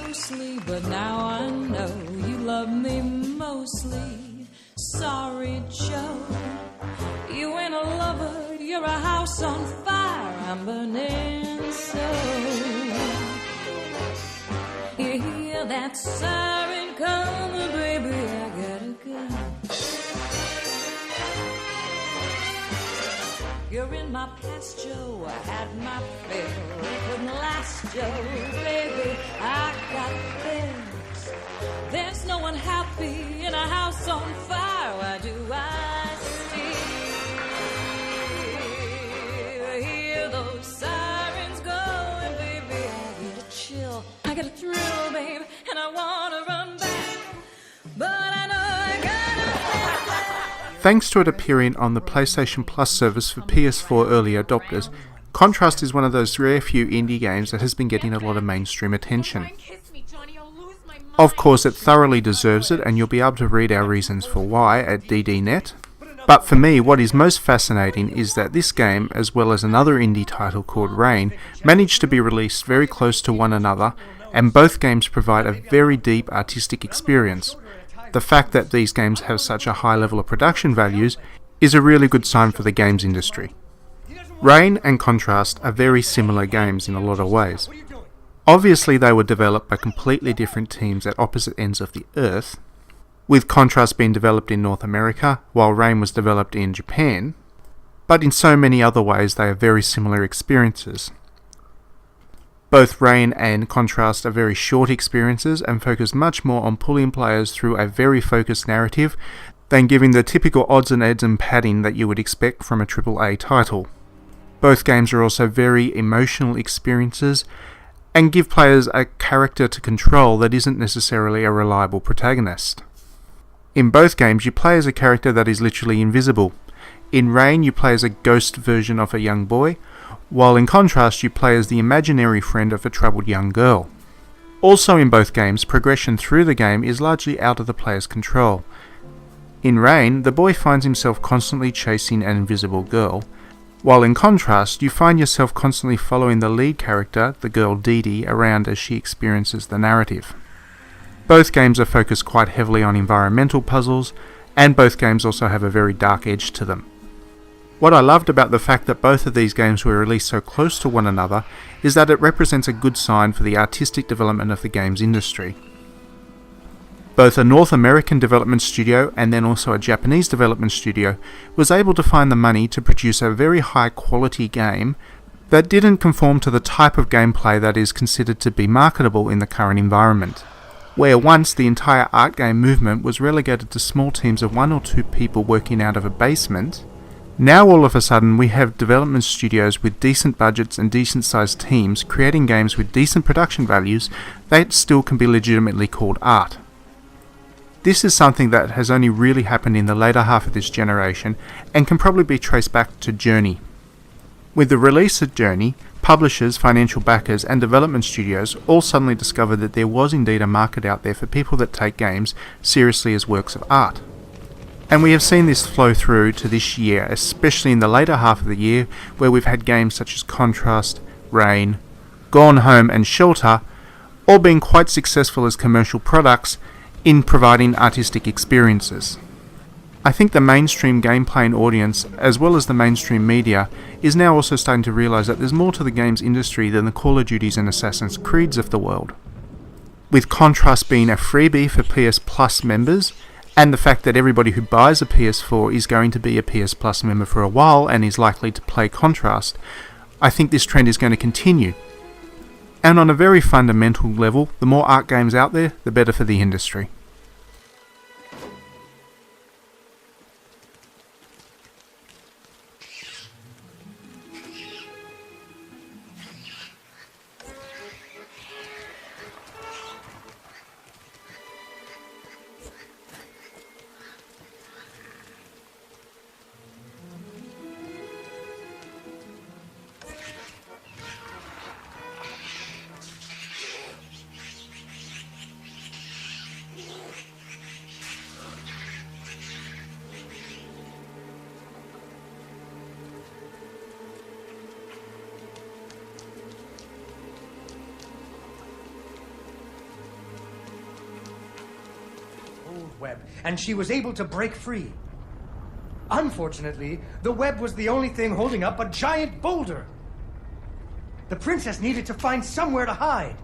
closely, but now I know you love me mostly. Sorry, Joe, you ain't a lover, you're a house on fire. I'm burning so. You hear that siren coming, baby, I gotta go. You're in my past, Joe, I had my fill. It couldn't last, Joe, baby, I got bills. There's no one happy in a house on fire. Why do I still hear those sirens going, baby? I get a chill, I get a thrill, babe, and I wanna run back, but I know I gotta stay. Thanks to it appearing on the PlayStation Plus service for PS4 early adopters, Contrast is one of those rare few indie games that has been getting a lot of mainstream attention. Of course, it thoroughly deserves it, and you'll be able to read our reasons for why at DDNet. But for me, what is most fascinating is that this game, as well as another indie title called Rain, managed to be released very close to one another, and both games provide a very deep artistic experience. The fact that these games have such a high level of production values is a really good sign for the games industry. Rain and Contrast are very similar games in a lot of ways. Obviously they were developed by completely different teams at opposite ends of the earth, with Contrast being developed in North America while Rain was developed in Japan, but in so many other ways they are very similar experiences. Both Rain and Contrast are very short experiences and focus much more on pulling players through a very focused narrative than giving the typical odds and ends and padding that you would expect from a AAA title. Both games are also very emotional experiences and give players a character to control that isn't necessarily a reliable protagonist. In both games you play as a character that is literally invisible. In Rain you play as a ghost version of a young boy, while in Contrast you play as the imaginary friend of a troubled young girl. Also in both games, progression through the game is largely out of the player's control. In Rain, the boy finds himself constantly chasing an invisible girl, while in Contrast, you find yourself constantly following the lead character, the girl Dee Dee, around as she experiences the narrative. Both games are focused quite heavily on environmental puzzles, and both games also have a very dark edge to them. What I loved about the fact that both of these games were released so close to one another is that it represents a good sign for the artistic development of the games industry. Both a North American development studio and then also a Japanese development studio was able to find the money to produce a very high quality game that didn't conform to the type of gameplay that is considered to be marketable in the current environment. Where once the entire art game movement was relegated to small teams of 1 or 2 people working out of a basement, now all of a sudden we have development studios with decent budgets and decent sized teams creating games with decent production values that still can be legitimately called art. This is something that has only really happened in the later half of this generation and can probably be traced back to Journey. With the release of Journey, publishers, financial backers and development studios all suddenly discovered that there was indeed a market out there for people that take games seriously as works of art. And we have seen this flow through to this year, especially in the later half of the year where we've had games such as Contrast, Rain, Gone Home and Shelter all being quite successful as commercial products in providing artistic experiences. I think the mainstream game playing audience, as well as the mainstream media, is now also starting to realise that there's more to the games industry than the Call of Duties and Assassin's Creeds of the world. With Contrast being a freebie for PS Plus members, and the fact that everybody who buys a PS4 is going to be a PS Plus member for a while and is likely to play Contrast, I think this trend is going to continue. And on a very fundamental level, the more art games out there, the better for the industry. gold web, and she was able to break free. Unfortunately, the web was the only thing holding up a giant boulder. The princess needed to find somewhere to hide.